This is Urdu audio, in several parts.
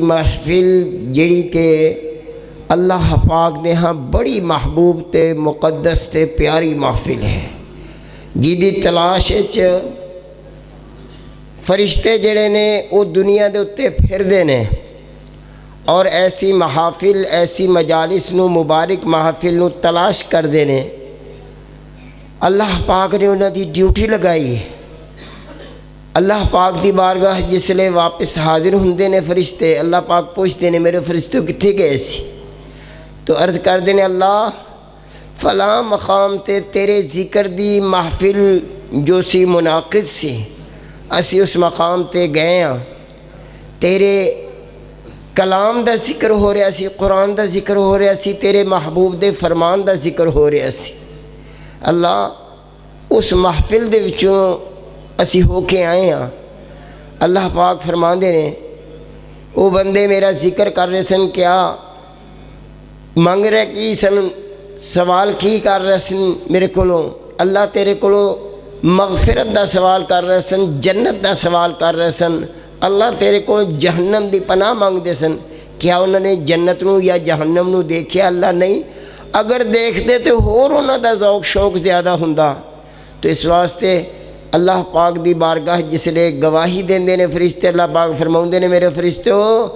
محفل جڑی کہ اللہ پاک نے ہاں بڑی محبوب تے مقدس تے پیاری محفل ہے جیدی تلاش فرشتے جڑے نے وہ دنیا دے اتے پھر دینے اور ایسی محافل ایسی مجالس نو مبارک محافل نو تلاش کر دینے اللہ پاک نے انہوں دی ڈیوٹی لگائی ہے اللہ پاک دی بارگاہ جس لئے واپس حاضر ہوندے نے فرشتے اللہ پاک پوچھتے نے میرے فرشتوں کتنے گئے سی تو عرض کر دینے اللہ فلاں مقام تے تیرے ذکر دی محفل جو سی منعقد سی اسی اس مقام تے گئے ہاں تیرے کلام دا ذکر ہو رہا سی قرآن دا ذکر ہو رہا سی تیرے محبوب دے فرمان دا ذکر ہو رہا سی اللہ اس محفل دے وچوں اسی ہو کے آئے ہاں اللہ پاک فرمان دے نے وہ بندے میرا ذکر کر رہے سن کیا مانگ رہے کی سن سوال کی کر رہے سن میرے کولوں اللہ تیرے کولوں مغفرت دا سوال کر رہے سن جنت دا سوال کر رہے سن اللہ تیرے کو جہنم دی پناہ مانگ دے سن کیا انہوں نے جنت نو یا جہنم نو دیکھیا اللہ نہیں اگر دیکھتے تو ہور انہوں دا ذوق شوق زیادہ ہوندا تو اس واسطے اللہ پاک دی بارگاہ جس لئے گواہی دیندے نے فرشتے اللہ پاک فرماؤں دے نے میرے فرشتوں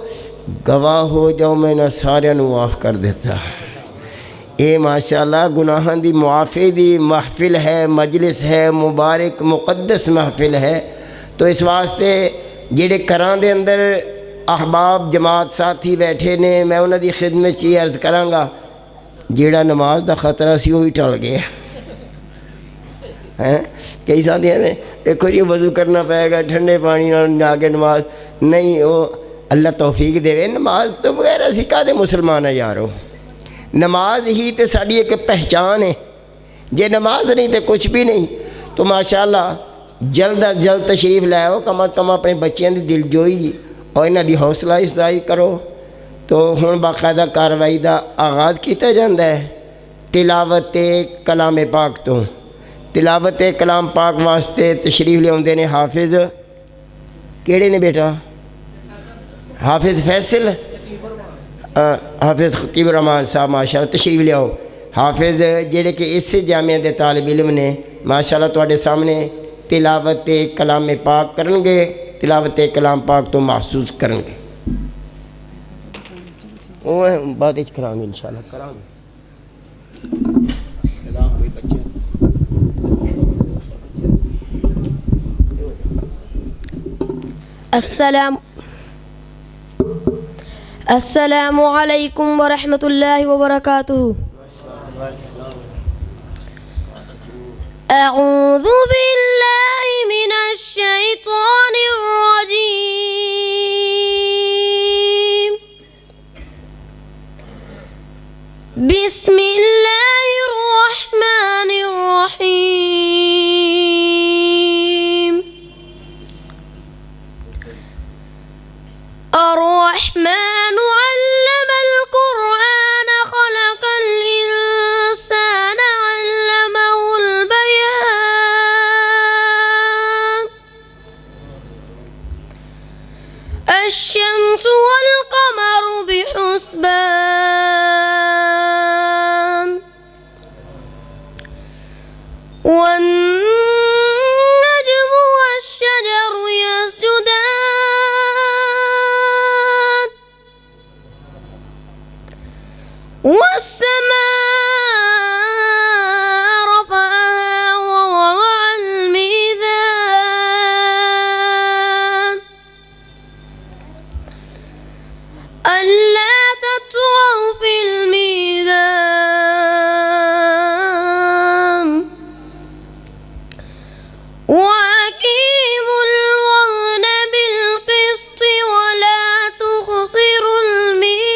گواہ ہو جاؤ میں نہ سارے نو معاف کر دیتا اے ماشاءاللہ گناہاں دی معافی دی محفل ہے مجلس ہے مبارک مقدس محفل ہے تو اس واسطے جڑے کراں دے اندر احباب جماعت ساتھی بیٹھے نے میں انہوں دی خدمت چی عرض کراں گا جیڑا نماز دا خطرہ سی وہی ٹل گیا کئی ساتھی ہیں دیکھو جی وضو کرنا پائے گا ٹھنڈے پانی نہ کے نماز نہیں وہ اللہ توفیق دے نماز تو بغیر اسی کہتے مسلمان ہیں یارو نماز ہی تے ساڑی ایک پہچان ہے جے نماز نہیں تے کچھ بھی نہیں تو ماشاءاللہ جلد از جلد تشریف لے آؤ کم از کم اپنے بچیاں دی دل جوئی اور انہاں دی حوصلہ افزائی کرو تو ہن باقاعدہ کاروائی دا آغاز کیتا جاندا ہے تلاوت کلام پاک تو تلاوت کلام پاک واسطے تشریف لے آندے نے حافظ کیڑے نے بیٹا حافظ فیصل حافظ خطیب الرحمان صاحب ماشاءاللہ تشریف لے آؤ حافظ جڑے کہ اس جامعہ دے طالب علم نے ماشاءاللہ تواڈے سامنے تلاوت کلام پاک کرن گے تلاوت کلام پاک تو محسوس کرن گے وہ بات اچھ کران گے انشاءاللہ کران گے السلام علیکم ورحمۃ اللہ وبرکاتہ اعوذ باللہ من الشیطان الرجیم بسم اللہ الرحمن الرحیم الرحمن علم القرآن خلق الإنسان علمه البيان الشمس والقمر بحسبان والنجم والشجر يسجدان والسماء رفعها ووضع الميزان ألا تطغوا في الميزان وأقيموا الوزن بالقسط ولا تخسروا الميزان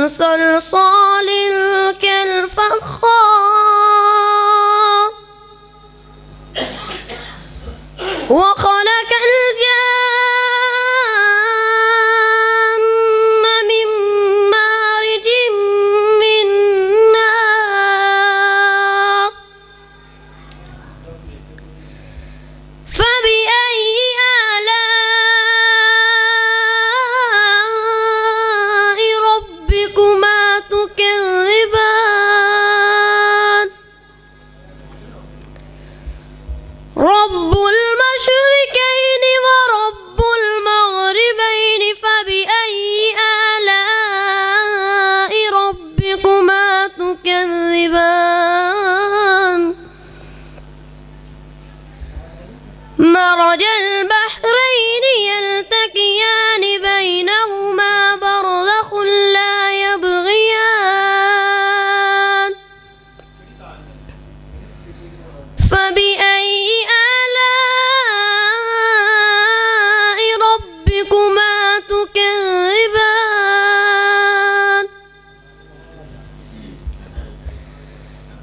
صلصال كالفخار وخلق الجن من مارج من نار فبأي آلاء ربكما تكذبان رب المشركين ورب المغربين فبأي آلاء ربكما تكذبان مرج البحرين يلتقيان بينهما برزخ لا يبغيان فبأي آلاء ربكما تكذبان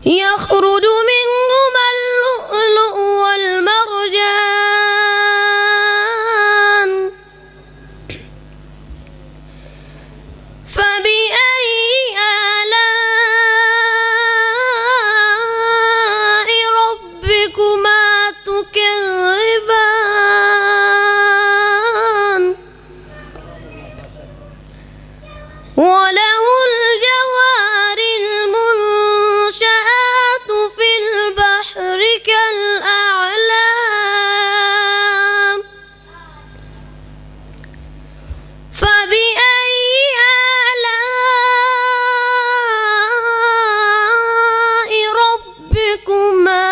يخرج منهما اللؤلؤ والمرجان فبأي آلاء ربكما تكذبان وله الجوار المنشآت في البحر كالأعلام فبأي آلاء ربكما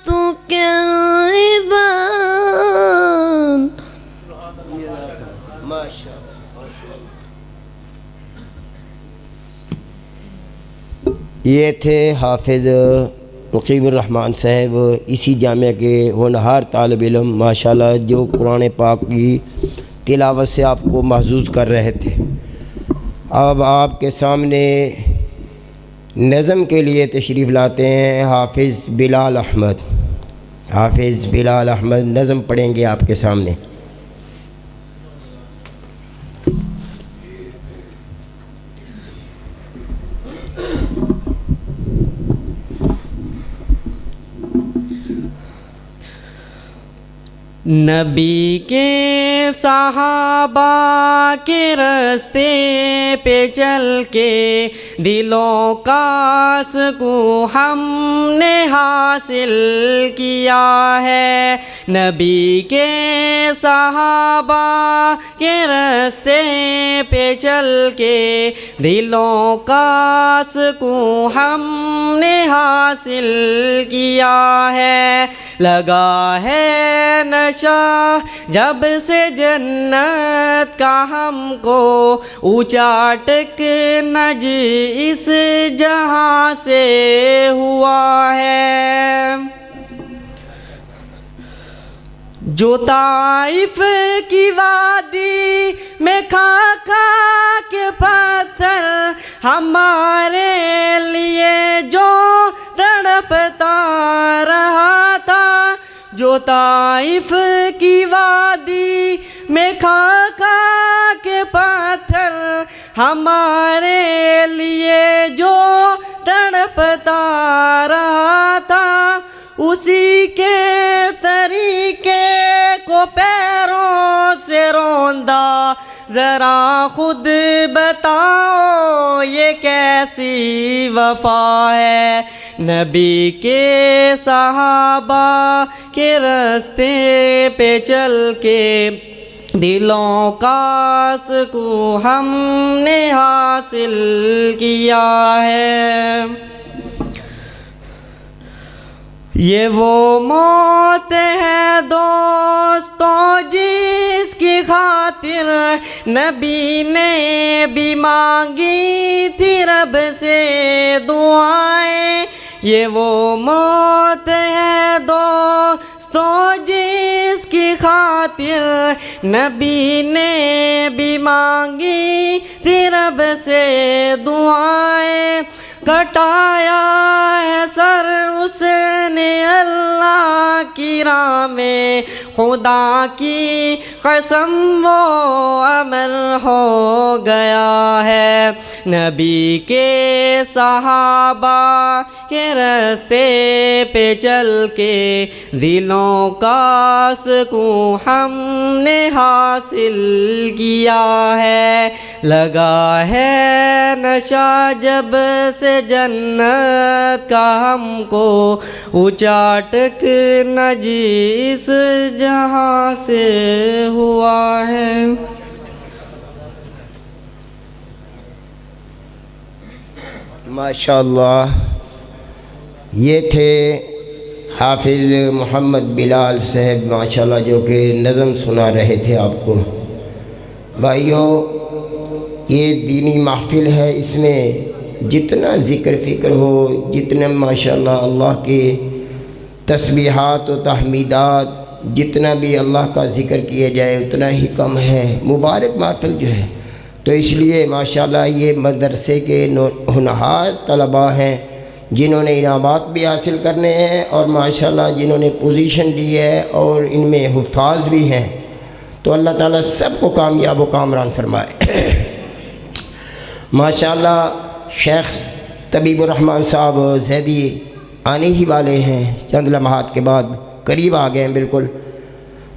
تكذبان ما شاء اللہ. یہ تھے حافظ مقیم الرحمن صاحب، اسی جامعہ کے ہونہار طالب علم ماشاءاللہ، جو قرآن پاک کی تلاوت سے آپ کو محظوظ کر رہے تھے. اب آپ کے سامنے نظم کے لیے تشریف لاتے ہیں حافظ بلال احمد. حافظ بلال احمد نظم پڑھیں گے آپ کے سامنے. نبی کے صحابہ کے راستے پہ چل کے دلوں کا سکون ہم نے حاصل کیا ہے. نبی کے صحابہ کے راستے پہ چل کے دلوں کا سکون ہم نے حاصل کیا ہے. لگا ہے نشہ جب سے جنت کا ہم کو اونچا ٹکنج اس جہاں سے ہوا ہے. جو طائف کی وادی میں کھا کھا کے پتھر ہمارے لیے جو تڑپتا رہا تھا، جو طائف کی وادی میں کھا کھا کے پتھر ہمارے لیے جو تڑپتا رہا تھا، اسی کے طریقے کو پیروں سے روندا. ذرا خود بتاؤ یہ کیسی وفا ہے. نبی کے صحابہ کے راستے پہ چل کے دلوں کا سکون ہم نے حاصل کیا ہے. یہ وہ موت ہے دوستوں جس کی خاطر نبی نے بھی مانگی تھی رب سے دعائیں. یہ وہ موت ہے دوستوں جس کی خاطر نبی نے بھی مانگی تھی رب سے دعائیں کٹایا ہے سر اس نے اللہ کی راہ میں خدا کی قسم وہ امر ہو گیا ہے نبی کے صحابہ کے راستے پہ چل کے دلوں کا سکون ہم نے حاصل کیا ہے لگا ہے نشہ جب سے جنت کا ہم کو اچاٹک نہ جس جہاں سے ہوا ہے ماشاءاللہ یہ تھے حافظ محمد بلال صاحب ماشاءاللہ جو کہ نظم سنا رہے تھے آپ کو بھائیوں یہ دینی محفل ہے اس میں جتنا ذکر فکر ہو جتنے ماشاءاللہ اللہ کے تسبیحات و تحمیدات جتنا بھی اللہ کا ذکر کیا جائے اتنا ہی کم ہے مبارک محفل جو ہے تو اس لیے ماشاءاللہ یہ مدرسے کے ہونہار طلباء ہیں جنہوں نے انعامات بھی حاصل کرنے ہیں اور ماشاءاللہ جنہوں نے پوزیشن لی ہے اور ان میں حفاظ بھی ہیں تو اللہ تعالیٰ سب کو کامیاب و کامران فرمائے ماشاءاللہ شیخ طبیب الرحمن صاحب زیدی آنے ہی والے ہیں چند لمحات کے بعد قریب آ گئے ہیں بالکل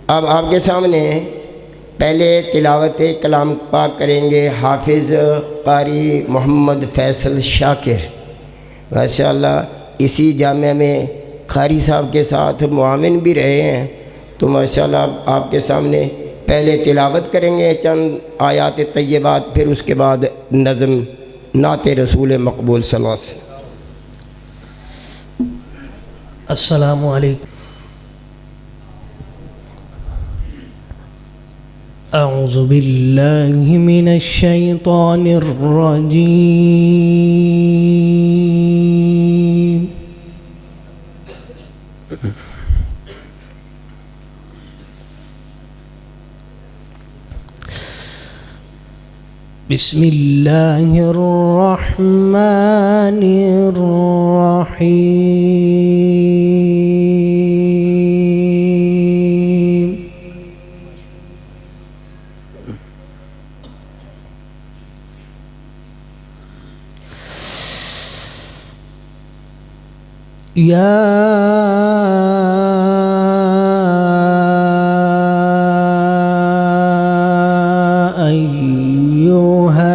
اب آپ کے سامنے پہلے تلاوت کلام پاک کریں گے حافظ قاری محمد فیصل شاکر ماشاءاللہ اسی جامعہ میں قاری صاحب کے ساتھ معاون بھی رہے ہیں تو ماشاءاللہ آپ کے سامنے پہلے تلاوت کریں گے چند آیات طیبات پھر اس کے بعد نظم نعت رسول مقبول صلی اللہ علیہ وسلم السلام علیکم اعوذ باللہ من الشیطان الرجیم بسم اللہ الرحمن الرحیم یا ایوہا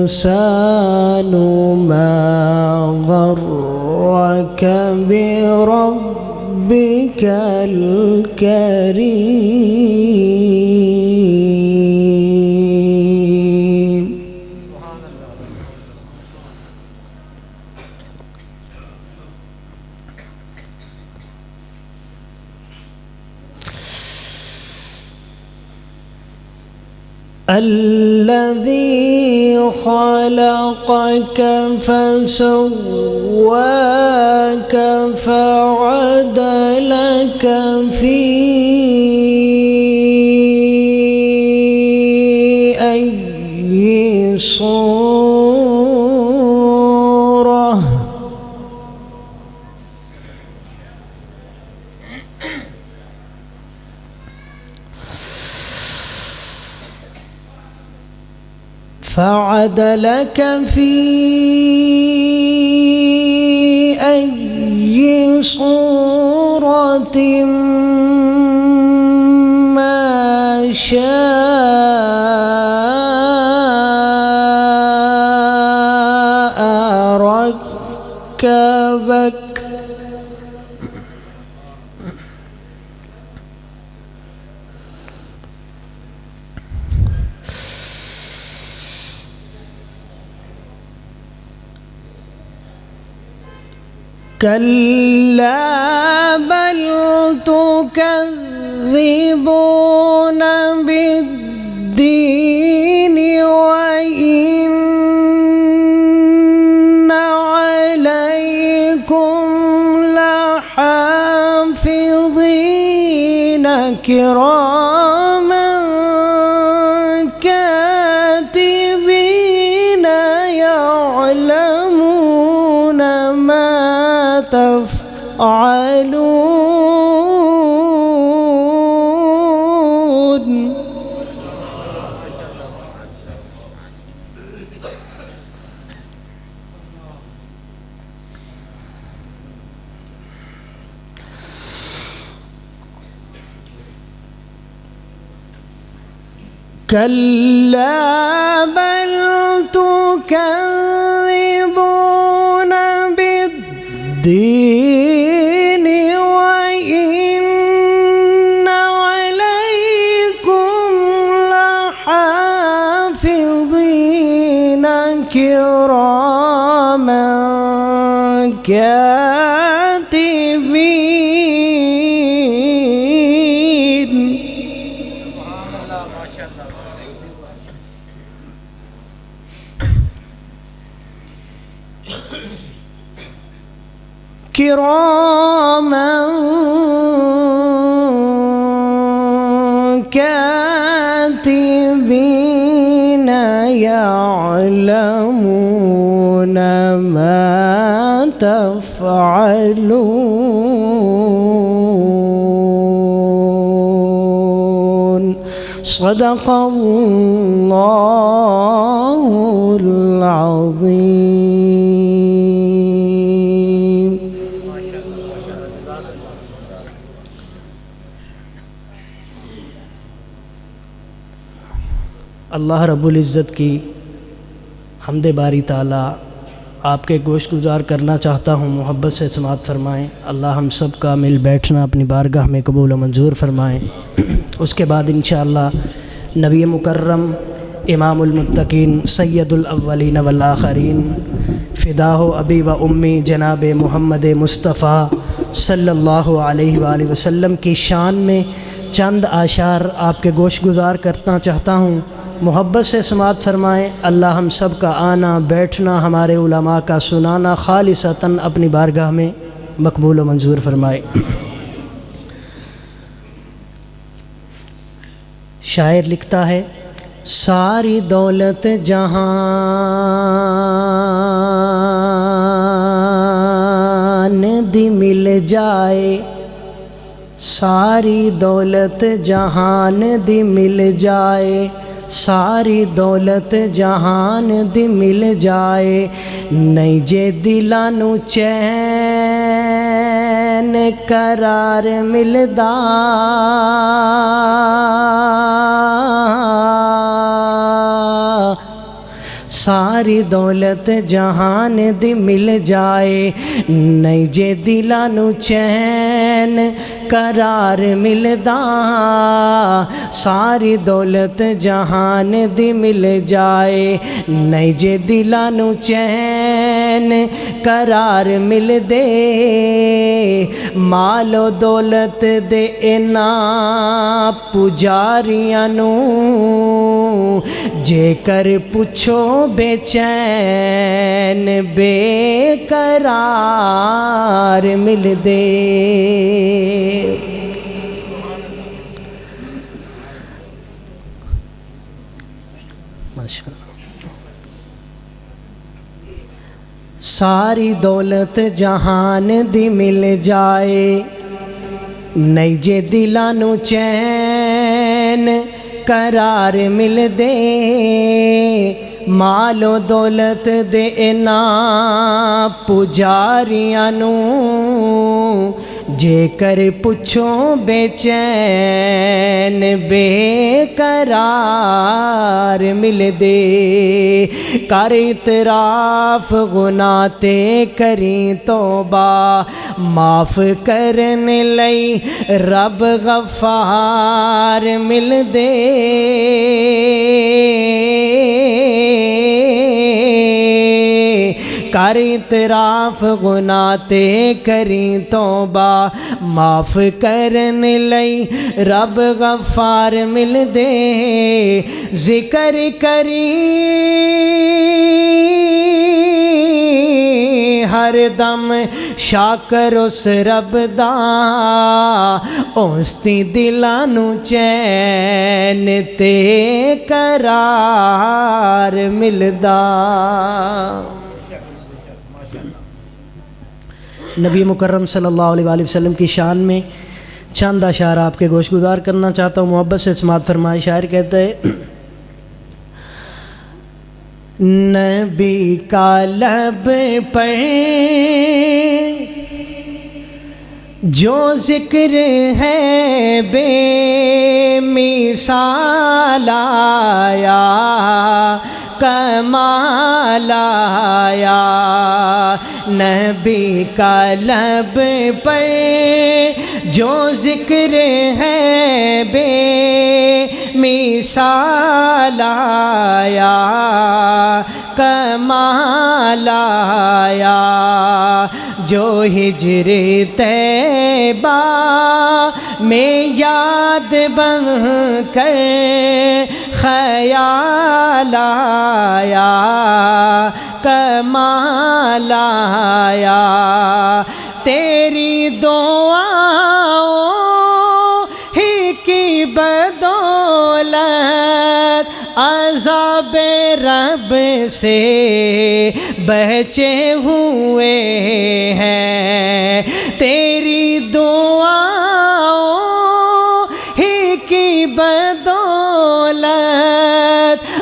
الانسان ما غرک بربک الکریم الذي خلقك فسواك فعدلك في أي صورة فعدلك في أي صورة ما شاء ركبك كلا بل تكذبون بالدين وإن عليكم كراما كاتبين يعلمون ما تفعلون. كلا بل تكذبون بالدين وإن عليكم لحافظين كراما كاتبين. كراما كاتبين يعلمون ما تفعلون. صدق الله العظيم. اللہ رب العزت کی حمد باری تعالیٰ آپ کے گوش گزار کرنا چاہتا ہوں، محبت سے سماعت فرمائیں۔ اللہ ہم سب کا مل بیٹھنا اپنی بارگاہ میں قبول و منظور فرمائیں۔ اس کے بعد انشاءاللہ نبی مکرم امام المتقین سید الاولین والآخرین فداہ ابی و امی جناب محمد مصطفیٰ صلی اللہ علیہ وآلہ وسلم کی شان میں چند اشعار آپ کے گوش گزار کرنا چاہتا ہوں، محبت سے سماعت فرمائیں۔ اللہ ہم سب کا آنا بیٹھنا، ہمارے علماء کا سنانا خالصتاً اپنی بارگاہ میں مقبول و منظور فرمائے۔ شاعر لکھتا ہے، ساری دولت جہان دی مل جائے، ساری دولت جہان دی مل جائے، ساری دولت جہان دی مل جائے، نہیں جے دلاں نوں چین قرار ملدا، ساری دولت جہان دی مل جائے، نہیں جے دلاں نوں چین قرار ملدا، ساری دولت جہان دی مل جائے، نہیں جے دلاں نوں چین قرار مل دے، مال و دولت دے انہاں پجاریاں نوں جے کر پوچھو بے چین بے قرار مل دے۔ ساری دولت جہان دی مل جائے، نہیں جے دلاں نوں چین قرار مل دے، مال و دولت دے انہاں پجاریاں نوں جے کر پوچھو بے چین بے قرار مل دے، کر اعتراف گناہ تے کریں توبہ، معاف کرن لئی رب غفار مل دے، کر اعتراف گناہ تے کریں توبہ، معاف کرن لئی رب غفار مل دے، ذکر کریں ہر دم شاکر اس رب دا، اوستی دلانو چین تے قرار ملدا۔ نبی مکرم صلی اللہ علیہ وآلہ وسلم کی شان میں چند اشعار آپ کے گوش گزار کرنا چاہتا ہوں، محبت سے سماعت فرمائے۔ شاعر کہتا ہے نبی کا لب پر جو ذکر ہے بے مثال آیا، کمال آیا۔ نبی کا لب پر جو ذکر ہے بے مثال آیا، کمال آیا۔ جو ہجر طیبہ میں یاد بن کر خیال آیا، کمال آیا۔ تیری دعاؤں ہی کی بدولت عذاب رب سے بچے ہوئے ہیں۔ تیری دعاؤں ہی کی بدولت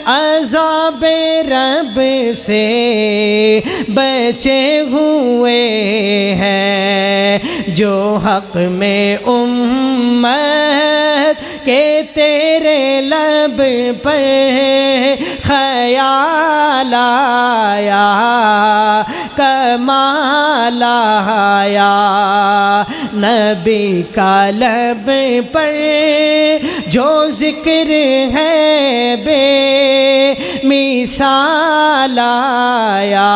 عذاب رب سے بچے ہوئے ہیں۔ جو حق میں امت کہ تیرے لب پر خیال آیا، کمال آیا۔ نبی کا لب پر جو ذکر ہے بے مثال آیا،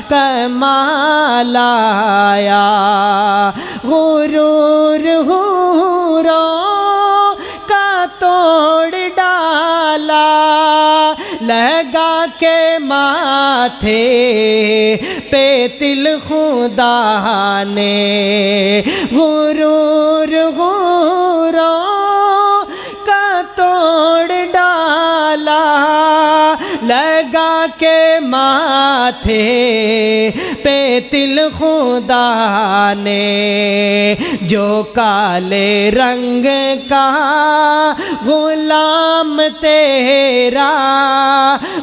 کمال آیا۔ غرور حوروں کا توڑ ڈالا، لگا کے ماتھے پہ تل خدا نے۔ غرور حوروں کا توڑ ڈالا، لگا کے ماتھے پہ تل خدا نے۔ جو کالے رنگ کا غلام تیرا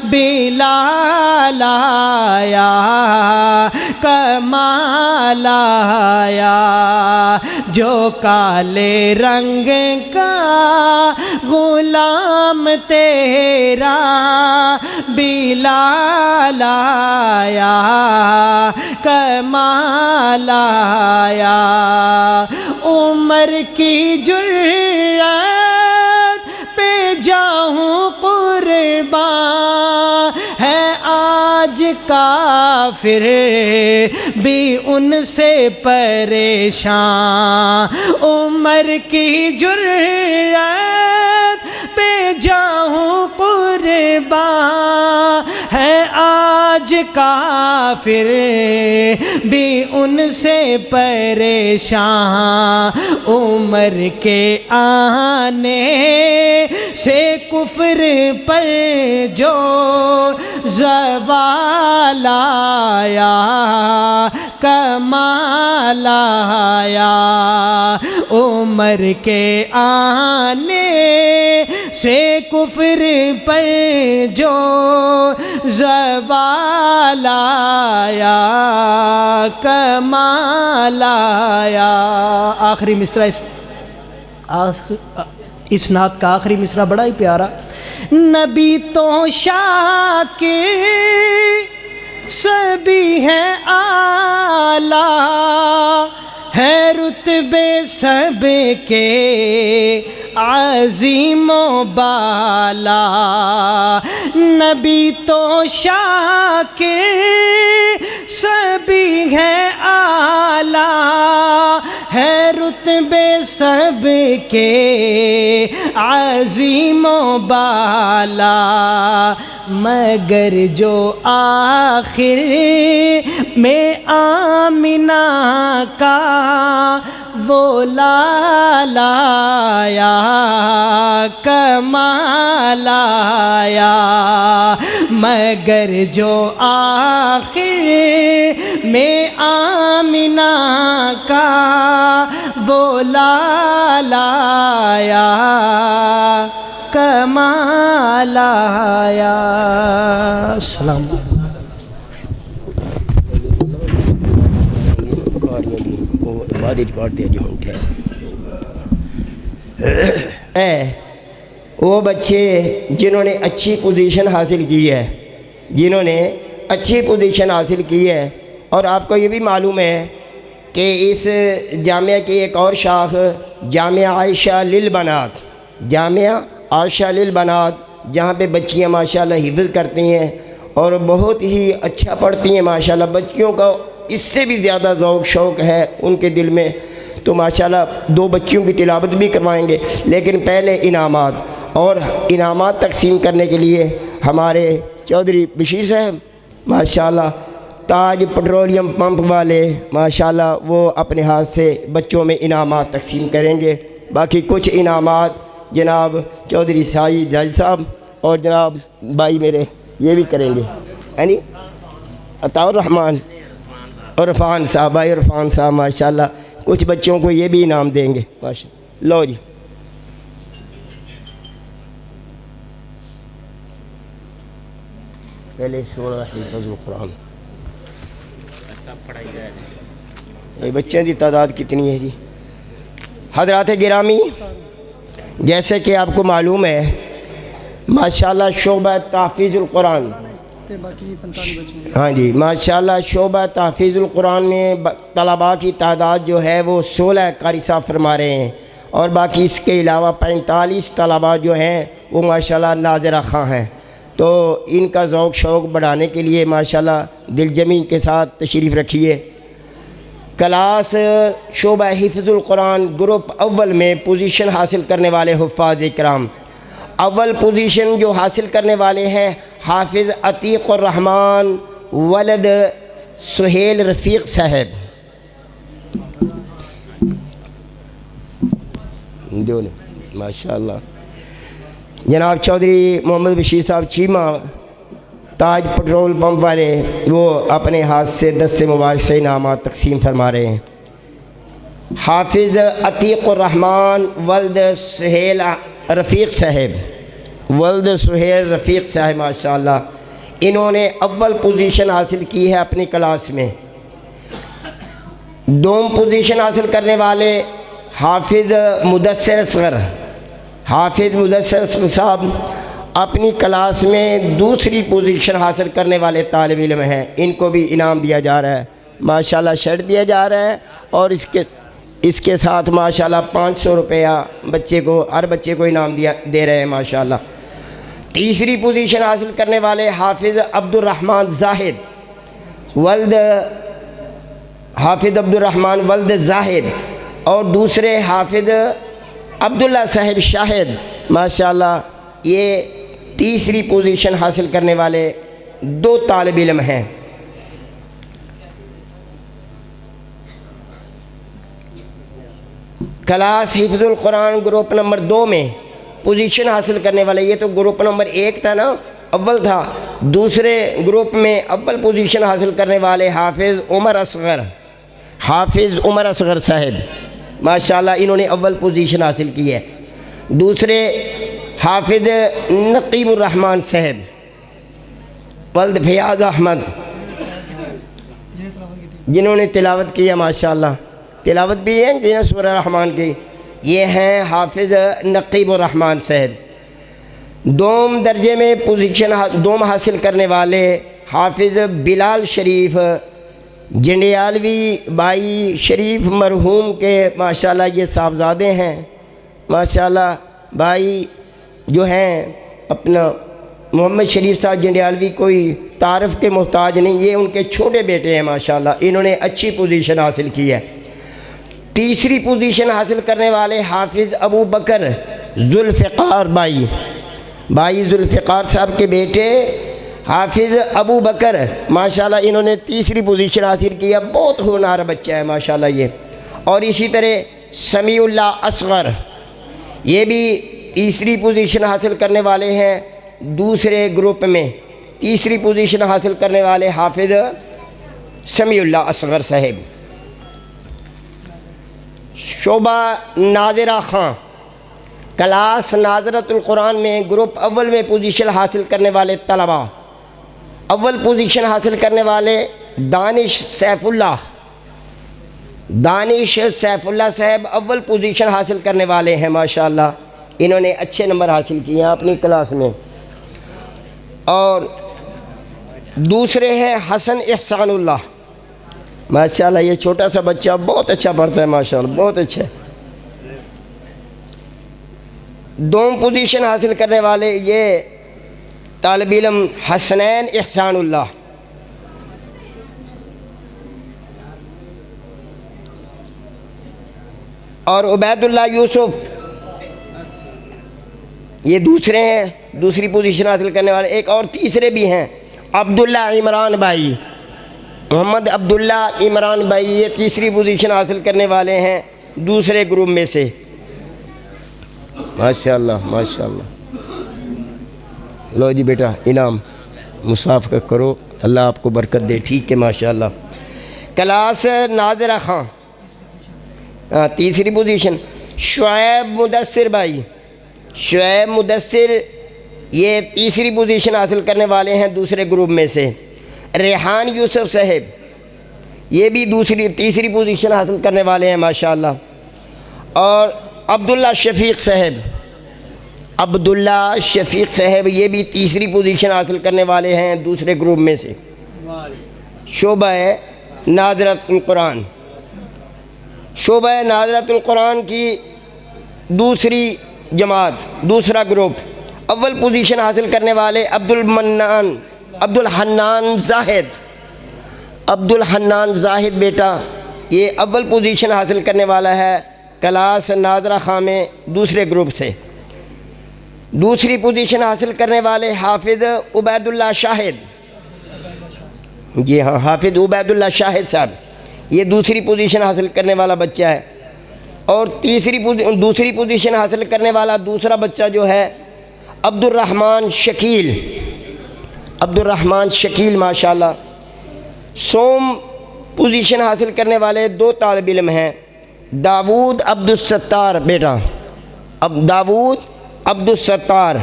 بلال آیا، کمال آیا۔ جو کالے رنگ کا غلام تیرا بلال آیا، کمال آیا۔ عمر کی جرأت پہ جاؤں قربان ہے آج کافر بھی ان سے پریشان۔ عمر کی جرأت پہ جاؤں قربان ہے آج کافر بھی ان سے پریشان۔ عمر کے آنے سے کفر پر جو زوال آیا، کمال آیا۔ عمر کے آنے سے کفر پر جو زوال آیا، کمال آیا۔ آخری مصرع اس نعت کا آخری مصرع بڑا ہی پیارا۔ نبی تو شاکر سبھی ہے اعلیٰ، ہے رتبے سب کے عظیم و بالا۔ نبی تو شاکر سبھی ہے اعلیٰ، ہے رتبے سب کے عظیم و بالا۔ مگر جو آخر میں آمنہ کا وہ لالا آیا کمال آیا، مگر جو آخر میں آمنہ کا وہ لالا آیا کمال آیا۔ السلام وہ بچے جنہوں نے اچھی پوزیشن حاصل کی ہے، جنہوں نے اچھی پوزیشن حاصل کی ہے، اور آپ کو یہ بھی معلوم ہے کہ اس جامعہ کی ایک اور شاخ جامعہ عائشہ للبنات، جامعہ عائشہ للبنات، جہاں پہ بچیاں ماشاءاللہ حفظ کرتی ہیں اور بہت ہی اچھا پڑھتی ہیں ماشاءاللہ، بچیوں کا اس سے بھی زیادہ ذوق شوق ہے ان کے دل میں، تو ماشاءاللہ 2 بچیوں کی تلاوت بھی کروائیں گے۔ لیکن پہلے انعامات، اور انعامات تقسیم کرنے کے لیے ہمارے چودھری بشیر صاحب ماشاءاللہ تاج پٹرولیم پمپ والے ماشاءاللہ وہ اپنے ہاتھ سے بچوں میں انعامات تقسیم کریں گے۔ باقی کچھ انعامات جناب چودھری ساجد جج صاحب اور جناب بھائی میرے یہ بھی کریں گے، یعنی عطاء الرحمن اور عرفان صاحب، بھائی عرفان صاحب ماشاءاللہ کچھ بچوں کو یہ بھی انعام دیں گے ماشاءاللہ۔ لو جی پہلے سورہ حفظ القرآن، یہ بچوں کی تعداد کتنی ہے جی؟ حضرات گرامی، جیسے کہ آپ کو معلوم ہے ماشاءاللہ شعبہ تحفیظ القرآن، ہاں جی ماشاءاللہ شعبہ تحفیظ القرآن میں طلباء کی تعداد جو ہے وہ 16 قاری صاحب فرما رہے ہیں، اور باقی اس کے علاوہ 45 طلباء جو ہیں وہ ماشاءاللہ ناظرہ خواں ہیں۔ تو ان کا ذوق شوق بڑھانے کے لیے ماشاءاللہ دل جمی کے ساتھ تشریف رکھیے۔ کلاس شعبہ حفظ القرآن گروپ اول میں پوزیشن حاصل کرنے والے حفاظ اکرام، اول پوزیشن جو حاصل کرنے والے ہیں حافظ عتیق الرحمن ولد سہیل رفیق صاحب، ماشاءاللہ جناب چودھری محمد بشیر صاحب چیمہ تاج پٹرول پمپ والے وہ اپنے ہاتھ سے 10 مبارک سے انعامات تقسیم فرما رہے ہیں۔ حافظ عتیق الرحمن ولد سہیل رفیق صاحب، ولد سہیل رفیق صاحب ماشاءاللہ انہوں نے اول پوزیشن حاصل کی ہے اپنی کلاس میں۔ دوم پوزیشن حاصل کرنے والے حافظ مدثر اصغر، حافظ مدثر اصغر صاحب اپنی کلاس میں دوسری پوزیشن حاصل کرنے والے طالب علم ہیں، ان کو بھی انعام دیا جا رہا ہے ماشاءاللہ، شرٹ دیا جا رہا ہے، اور اس کے ساتھ ماشاءاللہ 500 روپیہ بچے کو، ہر بچے کو انعام دے رہے ہیں ماشاءاللہ۔ تیسری پوزیشن حاصل کرنے والے حافظ عبد الرحمن زاہد ولد، حافظ عبد الرحمن ولد زاہد، اور دوسرے حافظ عبداللہ صاحب شاہد ماشاءاللہ، یہ تیسری پوزیشن حاصل کرنے والے 2 طالب علم ہیں۔ کلاس حفظ القرآن گروپ نمبر 2 میں پوزیشن حاصل کرنے والے، یہ تو گروپ نمبر 1 تھا نا، اول تھا، دوسرے گروپ میں اول پوزیشن حاصل کرنے والے حافظ عمر اصغر، حافظ عمر اصغر صاحب ماشاءاللہ انہوں نے اول پوزیشن حاصل کی ہے۔ دوسرے حافظ نقیب الرحمن صاحب ولد فیاض احمد، جنہوں نے تلاوت کی ہے ماشاءاللہ، تلاوت بھی ہے جنہیں سورہ رحمان کی، یہ ہیں حافظ نقیب الرحمن صاحب۔ دوم درجے میں پوزیشن دوم حاصل کرنے والے حافظ بلال شریف جنڈیالوی بائی شریف مرحوم کے ماشاءاللہ یہ صاحبزادے ہیں ماشاءاللہ، بھائی جو ہیں اپنا محمد شریف صاحب جنڈیالوی کوئی تعارف کے محتاج نہیں، یہ ان کے چھوٹے بیٹے ہیں ماشاءاللہ، انہوں نے اچھی پوزیشن حاصل کی ہے۔ تیسری پوزیشن حاصل کرنے والے حافظ ابو بکر ذوالفقار بائی ذوالفقار صاحب کے بیٹے حافظ ابو بکر ماشاءاللہ انہوں نے تیسری پوزیشن حاصل کی ہے، بہت ہونہار بچہ ہے ماشاءاللہ یہ۔ اور اسی طرح سمیع اللہ اصغر، یہ بھی تیسری پوزیشن حاصل کرنے والے ہیں دوسرے گروپ میں، تیسری پوزیشن حاصل کرنے والے حافظ سمیع اللہ اصغر صاحب۔ شعبہ ناظرہ خان، کلاس ناظرۃ القرآن میں گروپ اول میں پوزیشن حاصل کرنے والے طلباء، اول پوزیشن حاصل کرنے والے دانش سیف اللہ، دانش سیف اللہ صاحب اول پوزیشن حاصل کرنے والے ہیں ماشاءاللہ، انہوں نے اچھے نمبر حاصل کیے ہیں اپنی کلاس میں۔ اور دوسرے ہیں حسن احسان اللہ، ماشاءاللہ یہ چھوٹا سا بچہ بہت اچھا پڑھتا ہے ماشاءاللہ، بہت اچھا ہے۔ دوم پوزیشن حاصل کرنے والے یہ طالب علم حسنین احسان اللہ۔ اور عبید اللہ یوسف یہ دوسرے ہیں، دوسری پوزیشن حاصل کرنے والے۔ ایک اور تیسرے بھی ہیں، عبداللہ عمران بھائی، محمد عبداللہ عمران بھائی، یہ تیسری پوزیشن حاصل کرنے والے ہیں دوسرے گروپ میں سے۔ ماشاءاللہ ماشاءاللہ، لو جی بیٹا انعام مسافہ کرو، اللہ آپ کو برکت دے، ٹھیک ہے ماشاءاللہ۔ کلاس ناظرہ خان تیسری پوزیشن۔ شعیب مدثر بھائی، شعیب مدثر یہ تیسری پوزیشن حاصل کرنے والے ہیں دوسرے گروپ میں سے۔ ریحان یوسف صاحب یہ بھی تیسری پوزیشن حاصل کرنے والے ہیں ماشاءاللہ۔ اور عبداللہ شفیق صاحب، عبداللہ شفیق صاحب یہ بھی تیسری پوزیشن حاصل کرنے والے ہیں دوسرے گروپ میں سے۔ شعبہ ناظرۃ القرآن، شعبہ ناظرۃ القرآن کی دوسری جماعت، دوسرا گروپ، اول پوزیشن حاصل کرنے والے عبدالحنان زاہد، عبدالحنان زاہد بیٹا یہ اول پوزیشن حاصل کرنے والا ہے کلاس ناظرہ خان میں دوسرے گروپ سے۔ دوسری پوزیشن حاصل کرنے والے حافظ عبید اللہ شاہد، جی ہاں حافظ عبید اللہ شاہد صاحب، یہ دوسری پوزیشن حاصل کرنے والا بچہ ہے۔ اور دوسری پوزیشن حاصل کرنے والا دوسرا بچہ جو ہے عبد الرحمن شکیل، عبد الرحمن شکیل ماشاءاللہ۔ سوم پوزیشن حاصل کرنے والے دو طالب علم ہیں، داود عبد الستار بیٹا، داود عبد الستار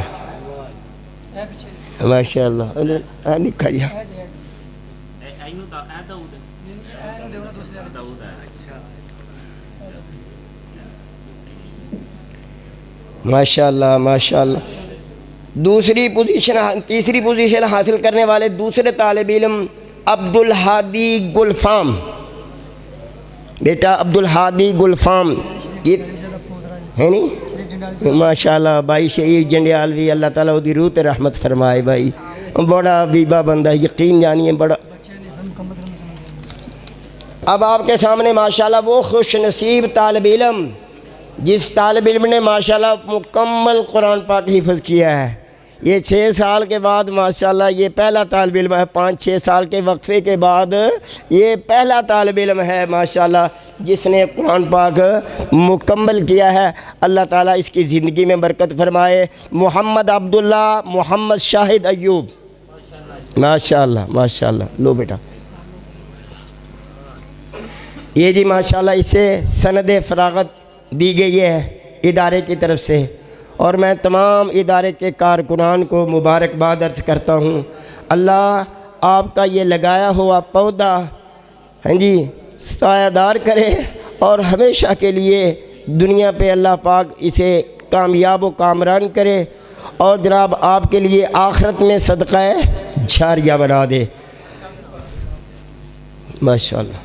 ماشاءاللہ، لکھا جا ماشاءاللہ ماشاءاللہ۔ تیسری پوزیشن حاصل کرنے والے دوسرے طالب علم عبدالہادی گلفام بیٹا، عبدالہادی گلفام یہ ہے نہیں ماشاءاللہ بھائی شہید جنڈیالوی، اللہ تعالیٰ دی روح تے رحمت فرمائے بھائی، بڑا بیبا بندہ یقین جانیے بڑا۔ اب آپ کے سامنے ماشاءاللہ وہ خوش نصیب طالب علم جس طالب علم نے ماشاءاللہ مکمل قرآن پاک حفظ کیا ہے، یہ 6 سال کے بعد ماشاءاللہ یہ پہلا طالب علم ہے، 5-6 سال کے وقفے کے بعد یہ پہلا طالب علم ہے ماشاءاللہ جس نے قرآن پاک مکمل کیا ہے۔ اللہ تعالیٰ اس کی زندگی میں برکت فرمائے۔ محمد عبداللہ محمد شاہد ایوب ماشاءاللہ ماشاءاللہ، لو بیٹا یہ جی ماشاءاللہ اسے سند فراغت دی گئی ہے ادارے کی طرف سے، اور میں تمام ادارے کے کارکنان کو مبارکباد عرض کرتا ہوں۔ اللہ آپ کا یہ لگایا ہوا پودا ہاں جی سایہ دار کرے اور ہمیشہ کے لیے دنیا پہ اللہ پاک اسے کامیاب و کامران کرے، اور جناب آپ کے لیے آخرت میں صدقہ جاریہ بنا دے ماشاءاللہ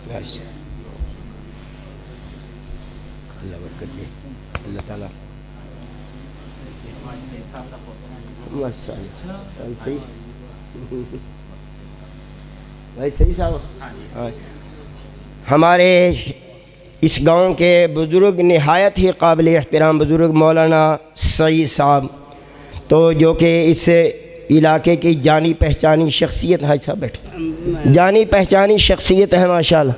ماشاءاللہ۔ اللہ برکت دے، اللہ تعالیٰ صحیح بھائی صحیح صاحب۔ ہمارے اس گاؤں کے بزرگ نہایت ہی قابل احترام بزرگ مولانا سعید صاحب، تو جو کہ اس علاقے کی جانی پہچانی شخصیت ہے، صاحب بیٹھے جانی پہچانی شخصیت ہے ماشاءاللہ،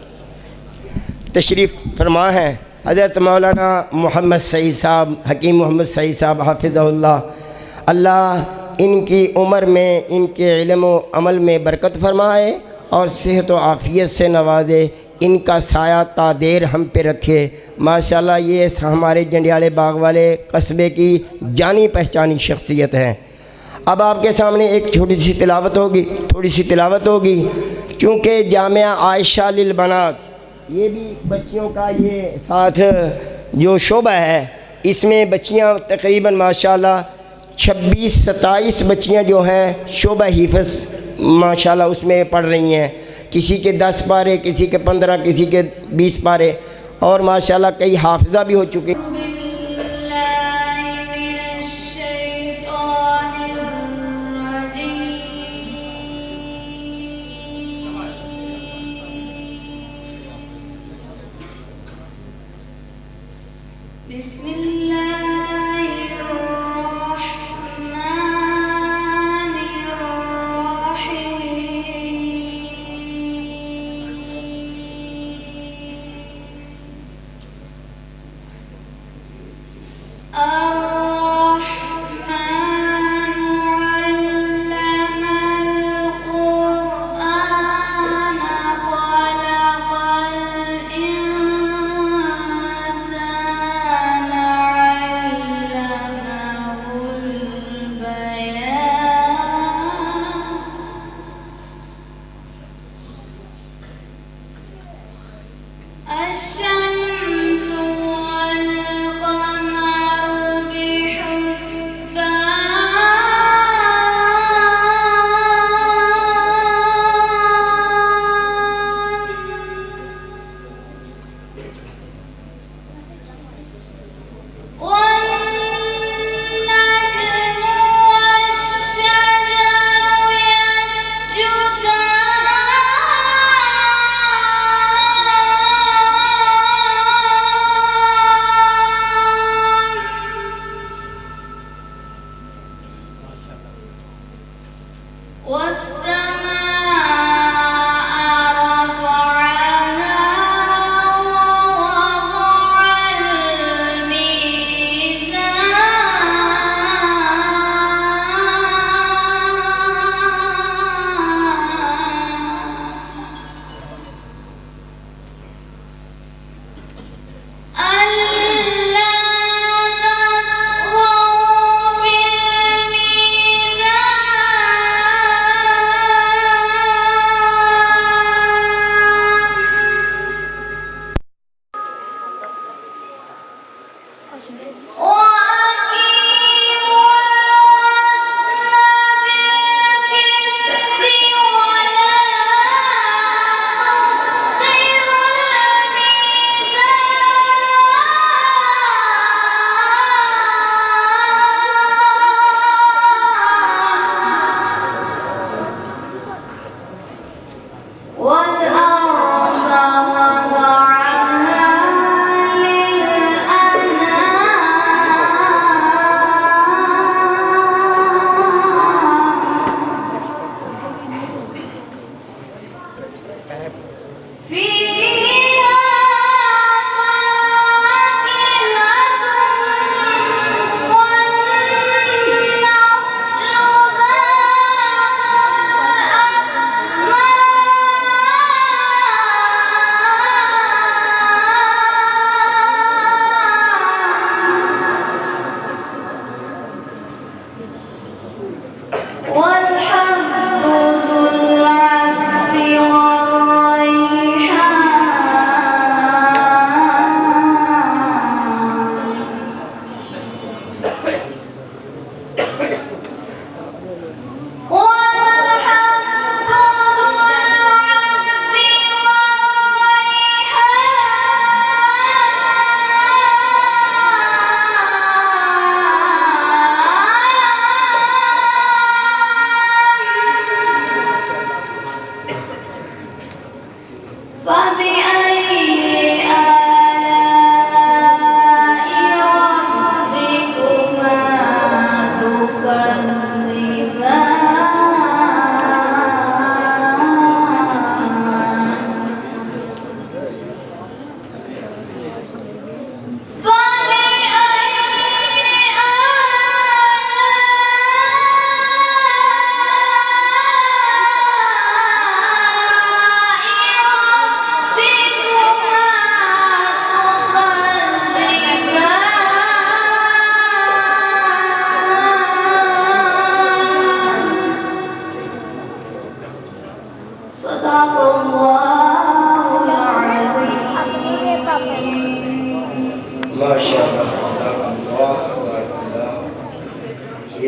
تشریف فرما ہے۔ حضرت مولانا محمد سعید صاحب، حکیم محمد سعید صاحب حافظہ اللہ، اللہ ان کی عمر میں، ان کے علم و عمل میں برکت فرمائے اور صحت و عافیت سے نوازے، ان کا سایہ تا دیر ہم پہ رکھے۔ ماشاءاللہ یہ ہمارے جنڈیالے باغ والے قصبے کی جانی پہچانی شخصیت ہیں۔ اب آپ کے سامنے ایک چھوٹی سی تلاوت ہوگی چونکہ جامعہ عائشہ للبنات یہ بھی بچیوں کا یہ ساتھ جو شعبہ ہے، اس میں بچیاں تقریباً ماشاءاللہ 26-27 بچیاں جو ہیں شعبہ حفظ ماشاءاللہ اس میں پڑھ رہی ہیں، کسی کے 10 پارے، کسی کے 15، کسی کے 20 پارے، اور ماشاءاللہ کئی حافظہ بھی ہو چکے۔ بسم الله الرحمن الشمس والقمر بحسبان والنجم والشجر يسجدان والسماء رفعها ووضع الميزان ألا تطغوا في الميزان وأقيموا الوزن بالقسط ولا تخسروا الميزان والأرض وضعها للأنام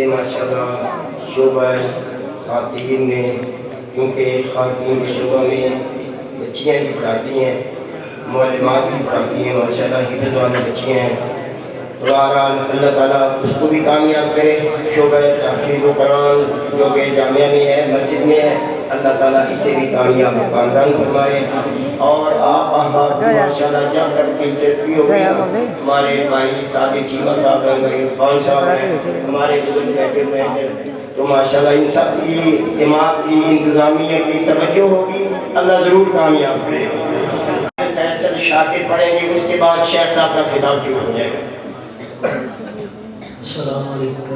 یہ ماشاءاللہ شعبہ خواتین میں، کیونکہ خواتین کے شعبہ میں بچیاں بھی پڑھاتی ہیں، معلمات بھی پڑھاتی ہیں، ماشاءاللہ حفظ والی بچیاں ہیں. تو بہرحال اللہ تعالیٰ اس کو بھی کامیاب کرے. شعبہ تحفیظ و قرآن جو کہ جامعہ میں ہے، مسجد میں ہے، اللہ تعالیٰ اسے بھی کامیاب و کامران فرمائے. اور آپ احباب بھی ماشاءاللہ جب تک دلچسپی ہو گئی، ہمارے بھائی ساجد چیمہ صاحب ہیں، بھائی عرفان صاحب ہیں، ہمارے بزرگ بیٹھے ہوئے ہیں، تو ماشاءاللہ ان سب کی دماغ کی انتظامیہ کی توجہ ہوگی، اللہ ضرور کامیاب کرے گا. فیصل شاکر پڑھیں گے، اس کے بعد شیخ صاحب کا خطاب شروع ہو جائے گا. السلام علیکم.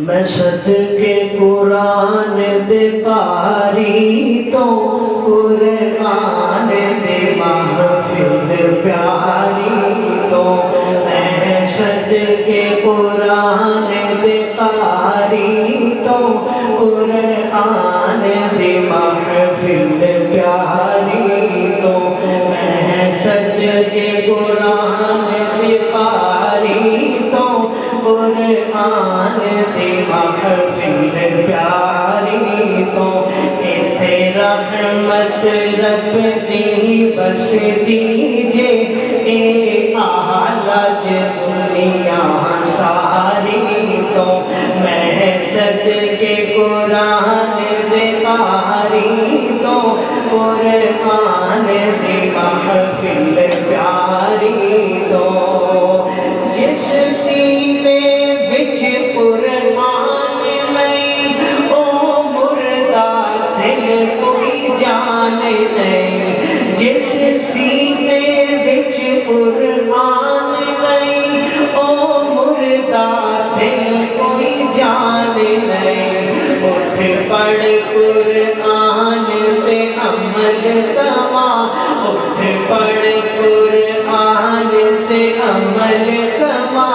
میں صدقے قرآن دے قاری تو قرآن دے محفل پیاری تو، میں صدقے قرآن دے قاری تو قرآن دے محفل پیاری تو، میں صدقے قرآن دے قاری تو قرآن دے محفل پیاری تو، ایتھے رحمت رب دی بس دیجے، اے آلج دنیا ساری تو، میں صدقے قرآن دے قاری تو قرآن دے محفل پیاری تو، جس سینے وچ قرآن نہیں او مردہ دل کوئی جان نہیں، جس سینے وچ قرآن نہیں او مردہ دل کوئی جان نہیں. اٹھ پڑھ قرآن تے عمل کما، اٹھ پڑھ قرآن تے عمل کما،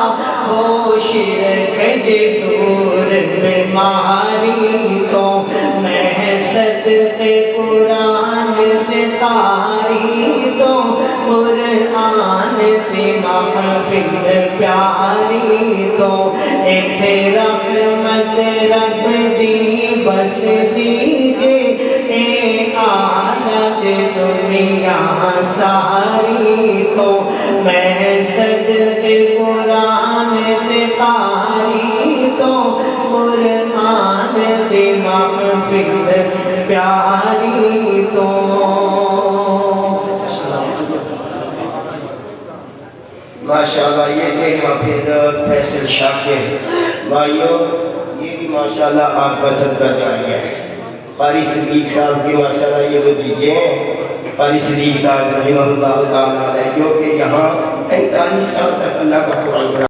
ہو شرک جے دور بیماری تو، میں صدقے قرآن تے قاری تو قرآن تے محفل پیاری تو، ایتھے رحمت رب دی بس دیجے، اے آلج دنیا ساری تو، میں صدقے قرآن تے قاری تو قرآن تے محفل پیاری تو. ماشاءاللہ یہ تھے حافظ فیصل شاکر. بھائیوں یہ بھی ماشاءاللہ آپ کا صدقہ جاریہ ہے. قاری صدیق صاحب کی ماشاءاللہ یہ بھتیجے ہیں، قاری صدیق صاحب رحمہ اللہ تعالیٰ علیہ، جو کہ یہاں 45 سال تک اللہ کا قرآن